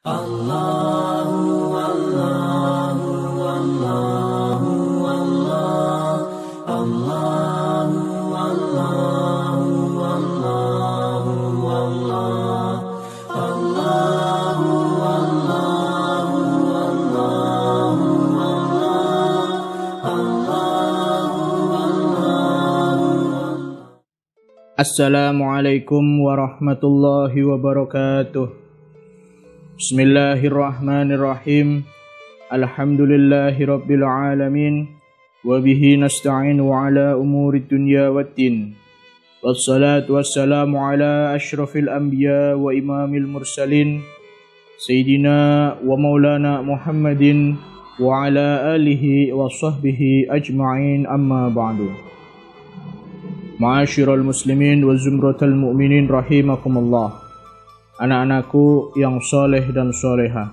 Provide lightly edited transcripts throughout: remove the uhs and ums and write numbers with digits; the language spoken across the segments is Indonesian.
Allahu Allahu Allahu Allah Allahu Allahu Allahu Allah Allahu Allahu Allahu Allah. Assalamualaikum warahmatullahi wabarakatuh. Bismillahirrahmanirrahim. Alhamdulillahi rabbil alamin. Wabihi nasta'inu ala umuri dunya waddin. Wassalatu wassalamu ala ashrafil anbiya wa imamil mursalin Sayyidina wa maulana Muhammadin wa ala alihi wa sahbihi ajma'in, amma ba'du. Ma'asyiral muslimin wa zumratal mu'minin rahimakumullah. Anak-anakku yang soleh dan soleha,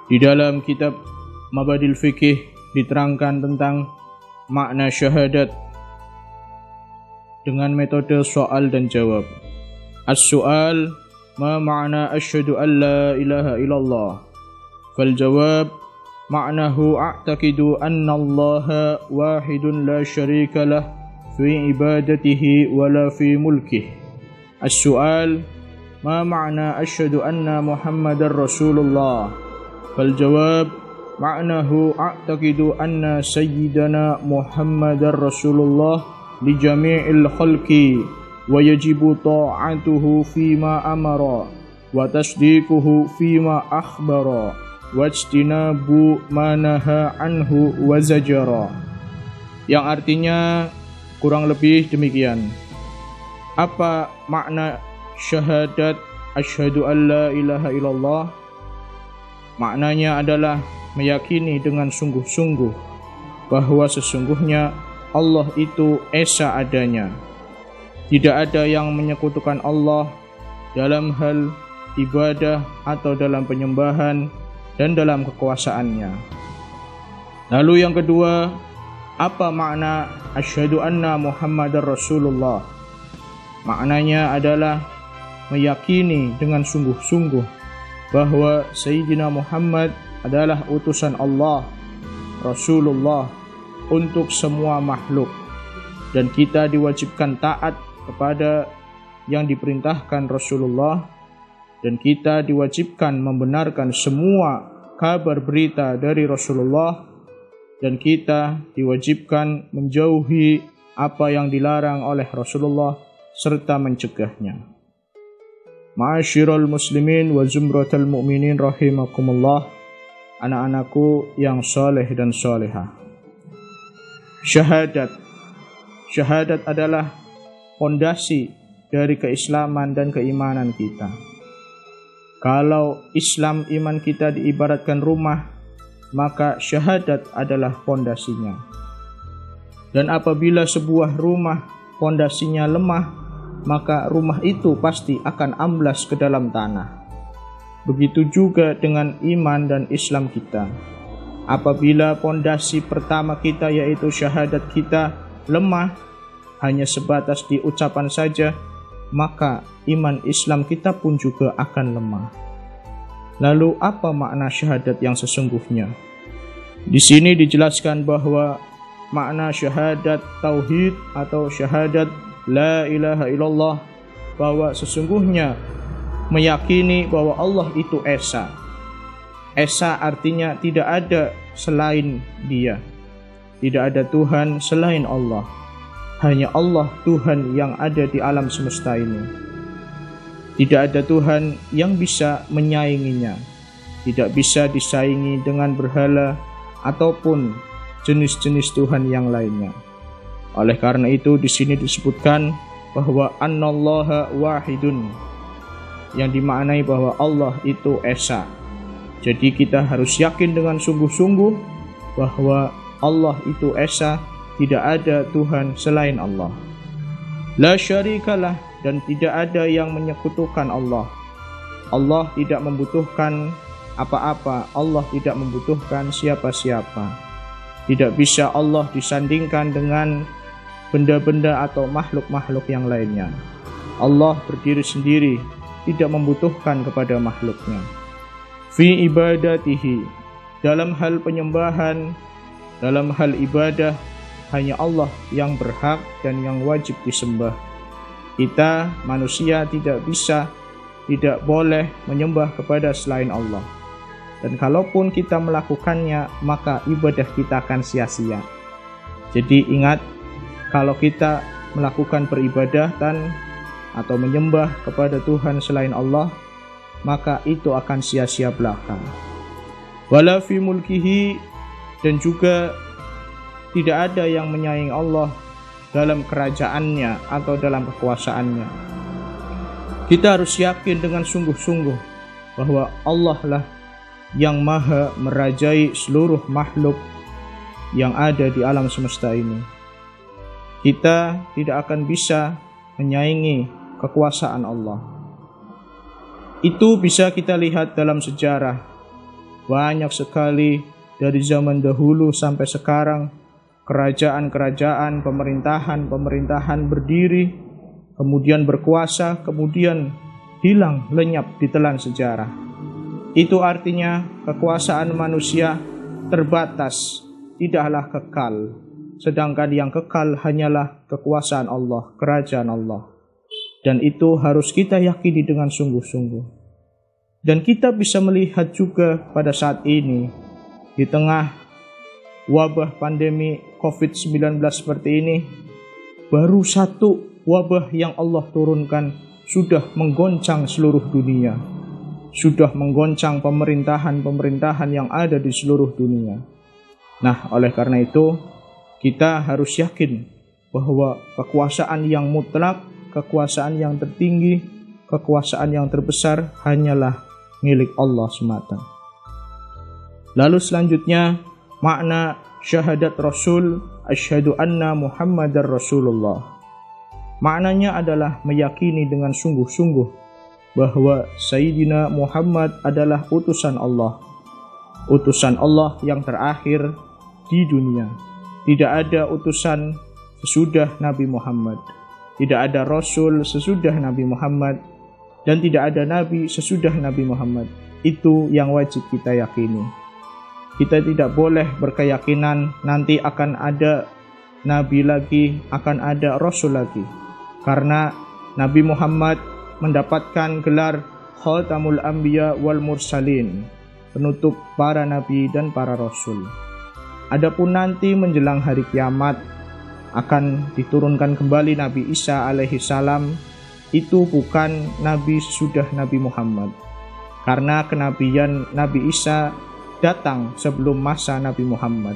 di dalam kitab Mabadil Fikih diterangkan tentang makna syahadat dengan metode soal dan jawab. As-su'al, ma ma'na asyhadu an la ilaha illallah? Fal jawab, ma'nahu a'taqidu anna allaha wahidun la syarika lah fi ibadatihi wala fi mulkih. As-su'al, ma ma'na asyhadu anna Muhammadar Rasulullah? Fal jawab, ma'nahu a'taqidu anna sayyidana Muhammadar Rasulullah li jami'il khalqi wa yajibu ta'atuhu fima amara wa tasdiquhu fima akhbara wa ijtinabu ma naha anhu wa zajara. Yang artinya kurang lebih demikian. Apa makna syahadat asyhadu an la ilaha illallah? Maknanya adalah meyakini dengan sungguh-sungguh bahwa sesungguhnya Allah itu esa adanya. Tidak ada yang menyekutukan Allah dalam hal ibadah atau dalam penyembahan dan dalam kekuasaannya. Lalu yang kedua, apa makna asyhadu anna Muhammadar Rasulullah? Maknanya adalah meyakini dengan sungguh-sungguh bahwa Sayyidina Muhammad adalah utusan Allah, Rasulullah untuk semua makhluk, dan kita diwajibkan taat kepada yang diperintahkan Rasulullah, dan kita diwajibkan membenarkan semua kabar berita dari Rasulullah, dan kita diwajibkan menjauhi apa yang dilarang oleh Rasulullah serta mencegahnya. Ma'asyiral muslimin wa zumratal mu'minin rahimakumullah. Anak-anakku yang soleh dan soleha, Syahadat adalah fondasi dari keislaman dan keimanan kita. Kalau Islam iman kita diibaratkan rumah, maka syahadat adalah fondasinya. Dan apabila sebuah rumah fondasinya lemah, maka rumah itu pasti akan amblas ke dalam tanah. Begitu juga dengan iman dan Islam kita. Apabila fondasi pertama kita yaitu syahadat kita lemah, hanya sebatas di ucapan saja, maka iman Islam kita pun juga akan lemah. Lalu apa makna syahadat yang sesungguhnya? Di sini dijelaskan bahwa makna syahadat tauhid atau syahadat la ilaha illallah, bahwa sesungguhnya meyakini bahwa Allah itu esa. Esa artinya tidak ada selain Dia. Tidak ada Tuhan selain Allah. Hanya Allah Tuhan yang ada di alam semesta ini. Tidak ada Tuhan yang bisa menyainginya. Tidak bisa disaingi dengan berhala ataupun jenis-jenis Tuhan yang lainnya. Oleh karena itu di sini disebutkan bahwa annallaha wahidun, yang dimaknai bahwa Allah itu esa. Jadi kita harus yakin dengan sungguh-sungguh bahwa Allah itu esa, tidak ada Tuhan selain Allah. La syarikalah, dan tidak ada yang menyekutukan Allah. Allah tidak membutuhkan apa-apa, Allah tidak membutuhkan siapa-siapa. Tidak bisa Allah disandingkan dengan benda-benda atau makhluk-makhluk yang lainnya. Allah berdiri sendiri tidak membutuhkan kepada makhluknya. Fi ibadatihi, dalam hal penyembahan, dalam hal ibadah, hanya Allah yang berhak dan yang wajib disembah. Kita manusia tidak bisa, tidak boleh menyembah kepada selain Allah. Dan kalaupun kita melakukannya, maka ibadah kita akan sia-sia. Jadi ingat, kalau kita melakukan peribadatan atau menyembah kepada Tuhan selain Allah, maka itu akan sia-sia belaka. Wala fi mulkihi, dan juga tidak ada yang menyaingi Allah dalam kerajaannya atau dalam kekuasaannya. Kita harus yakin dengan sungguh-sungguh bahwa Allah lah yang maha merajai seluruh makhluk yang ada di alam semesta ini. Kita tidak akan bisa menyaingi kekuasaan Allah. Itu bisa kita lihat dalam sejarah. Banyak sekali dari zaman dahulu sampai sekarang, kerajaan-kerajaan, pemerintahan berdiri, kemudian berkuasa, kemudian hilang lenyap ditelan sejarah. Itu artinya kekuasaan manusia terbatas, tidaklah kekal. Sedangkan yang kekal hanyalah kekuasaan Allah, kerajaan Allah. Dan itu harus kita yakini dengan sungguh-sungguh. Dan kita bisa melihat juga pada saat ini, di tengah wabah pandemi COVID-19 seperti ini, baru satu wabah yang Allah turunkan sudah menggoncang seluruh dunia. Sudah menggoncang pemerintahan yang ada di seluruh dunia. Nah, oleh karena itu, kita harus yakin bahwa kekuasaan yang mutlak, kekuasaan yang tertinggi, kekuasaan yang terbesar hanyalah milik Allah semata. Lalu selanjutnya, makna syahadat Rasul, asyhadu anna Muhammadar Rasulullah. Maknanya adalah meyakini dengan sungguh-sungguh bahwa Sayyidina Muhammad adalah utusan Allah yang terakhir di dunia. Tidak ada utusan sesudah Nabi Muhammad, tidak ada Rasul sesudah Nabi Muhammad, dan tidak ada Nabi sesudah Nabi Muhammad. Itu yang wajib kita yakini. Kita tidak boleh berkeyakinan nanti akan ada Nabi lagi, akan ada Rasul lagi, karena Nabi Muhammad mendapatkan gelar Khatamul Anbiya wal Mursalin, penutup para nabi dan para rasul. Adapun nanti menjelang hari kiamat akan diturunkan kembali Nabi Isa alaihi salam. Itu bukan nabi sesudah Nabi Muhammad, karena kenabian Nabi Isa datang sebelum masa Nabi Muhammad.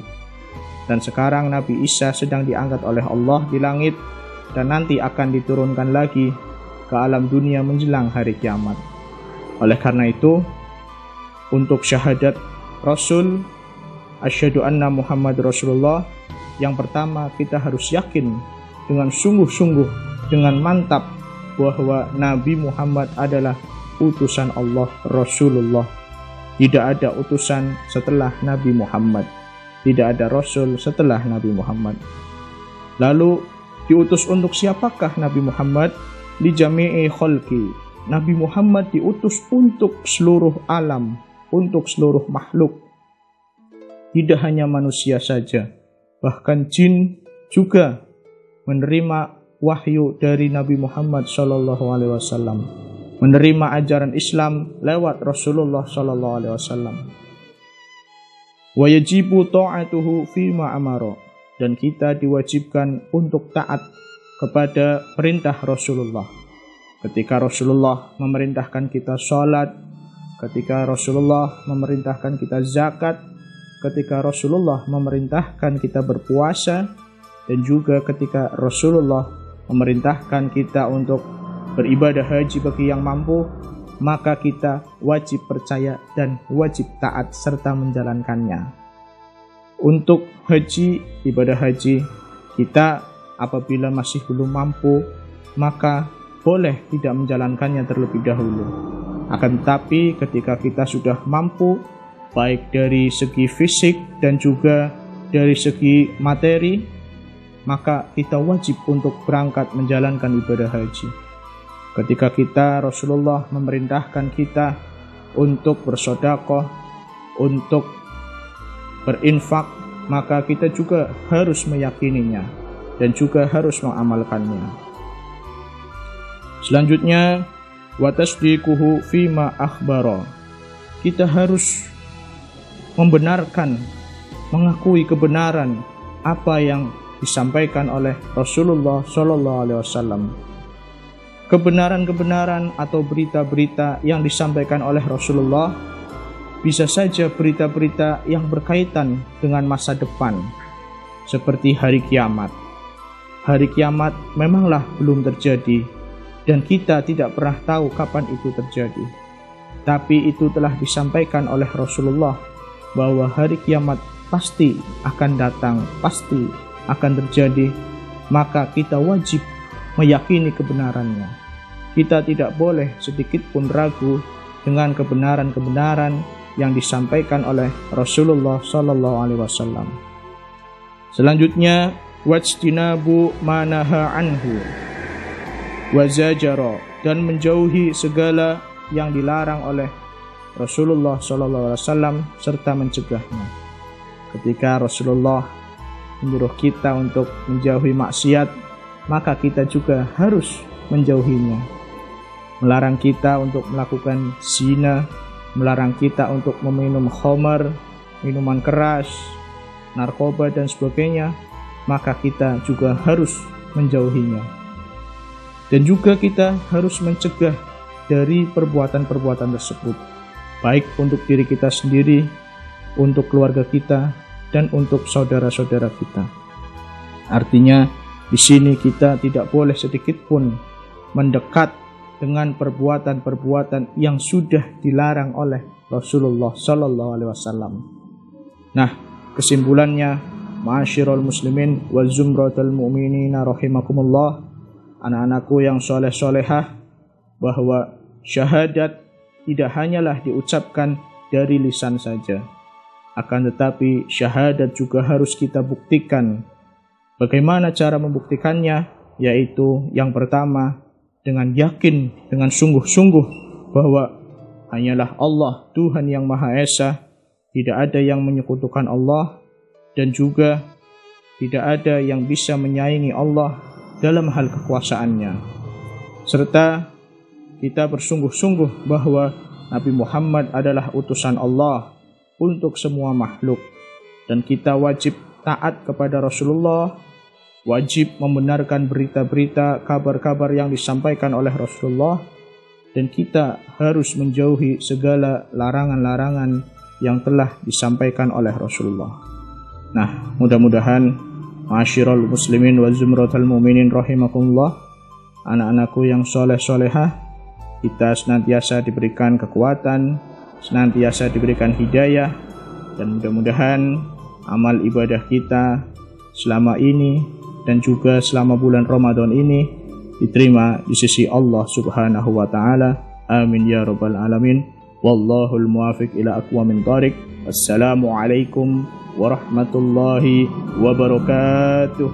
Dan sekarang Nabi Isa sedang diangkat oleh Allah di langit, dan nanti akan diturunkan lagi ke alam dunia menjelang hari kiamat. Oleh karena itu, untuk syahadat Rasul, asyhadu anna Muhammad Rasulullah, yang pertama kita harus yakin dengan sungguh-sungguh, dengan mantap bahwa Nabi Muhammad adalah utusan Allah, Rasulullah. Tidak ada utusan setelah Nabi Muhammad, tidak ada Rasul setelah Nabi Muhammad. Lalu diutus untuk siapakah Nabi Muhammad? Li jami'i khalqi. Nabi Muhammad diutus untuk seluruh alam, untuk seluruh makhluk. Tidak hanya manusia saja, bahkan jin juga menerima wahyu dari Nabi Muhammad SAW, menerima ajaran Islam lewat Rasulullah SAW. Wa yajibu ta'atuhu fima amara, dan kita diwajibkan untuk taat kepada perintah Rasulullah. Ketika Rasulullah memerintahkan kita sholat, ketika Rasulullah memerintahkan kita zakat, ketika Rasulullah memerintahkan kita berpuasa, dan juga ketika Rasulullah memerintahkan kita untuk beribadah haji bagi yang mampu, maka kita wajib percaya dan wajib taat serta menjalankannya. Untuk haji, ibadah haji, kita apabila masih belum mampu, maka boleh tidak menjalankannya terlebih dahulu. Akan tetapi ketika kita sudah mampu, baik dari segi fisik dan juga dari segi materi, maka kita wajib untuk berangkat menjalankan ibadah haji. Ketika Rasulullah memerintahkan kita untuk bersedekah, untuk berinfak, maka kita juga harus meyakininya dan juga harus mengamalkannya. Selanjutnya, wa tasdiquhu fima akhbara. Kita harus membenarkan, mengakui kebenaran apa yang disampaikan oleh Rasulullah sallallahu alaihi wasallam. Kebenaran-kebenaran atau berita-berita yang disampaikan oleh Rasulullah bisa saja berita-berita yang berkaitan dengan masa depan, seperti hari kiamat. Hari kiamat memanglah belum terjadi, dan kita tidak pernah tahu kapan itu terjadi. Tapi itu telah disampaikan oleh Rasulullah bahwa hari kiamat pasti akan datang, pasti akan terjadi, maka kita wajib meyakini kebenarannya. Kita tidak boleh sedikit pun ragu dengan kebenaran-kebenaran yang disampaikan oleh Rasulullah sallallahu alaihi wasallam. Selanjutnya, wajtinabu manaha anhu wa zajara, dan menjauhi segala yang dilarang oleh Rasulullah sallallahu alaihi wasallam serta mencegahnya. Ketika Rasulullah menyuruh kita untuk menjauhi maksiat, maka kita juga harus menjauhinya. Melarang kita untuk melakukan zina, melarang kita untuk meminum khamar, minuman keras, narkoba dan sebagainya, maka kita juga harus menjauhinya. Dan juga kita harus mencegah dari perbuatan-perbuatan tersebut, baik untuk diri kita sendiri, untuk keluarga kita, dan untuk saudara-saudara kita. Artinya, di sini kita tidak boleh sedikit pun mendekat dengan perbuatan-perbuatan yang sudah dilarang oleh Rasulullah sallallahu alaihi wasallam. Nah, kesimpulannya, ma'asyiral muslimin wa zumratal mu'minina rahimakumullah, anak-anakku yang soleh-solehah, bahwa syahadat tidak hanyalah diucapkan dari lisan saja, akan tetapi syahadat juga harus kita buktikan. Bagaimana cara membuktikannya? Yaitu yang pertama, dengan yakin, dengan sungguh-sungguh bahwa hanyalah Allah Tuhan yang Maha Esa, tidak ada yang menyekutukan Allah, dan juga tidak ada yang bisa menyaingi Allah dalam hal kekuasaannya. Serta kita bersungguh-sungguh bahwa Nabi Muhammad adalah utusan Allah untuk semua makhluk, dan kita wajib taat kepada Rasulullah, wajib membenarkan berita-berita, kabar-kabar yang disampaikan oleh Rasulullah, dan kita harus menjauhi segala larangan-larangan yang telah disampaikan oleh Rasulullah. Nah, mudah-mudahan ma'asyiral muslimin wa zumratal mu'minin rahimakumullah, anak-anakku yang soleh-solehah, kita senantiasa diberikan kekuatan, senantiasa diberikan hidayah, dan mudah-mudahan amal ibadah kita selama ini dan juga selama bulan Ramadan ini diterima di sisi Allah Subhanahu wa taala. Amin ya rabbal alamin. Wallahul muwafiq ila aqwamit thariq. Wassalamu alaikum warahmatullahi wabarakatuh.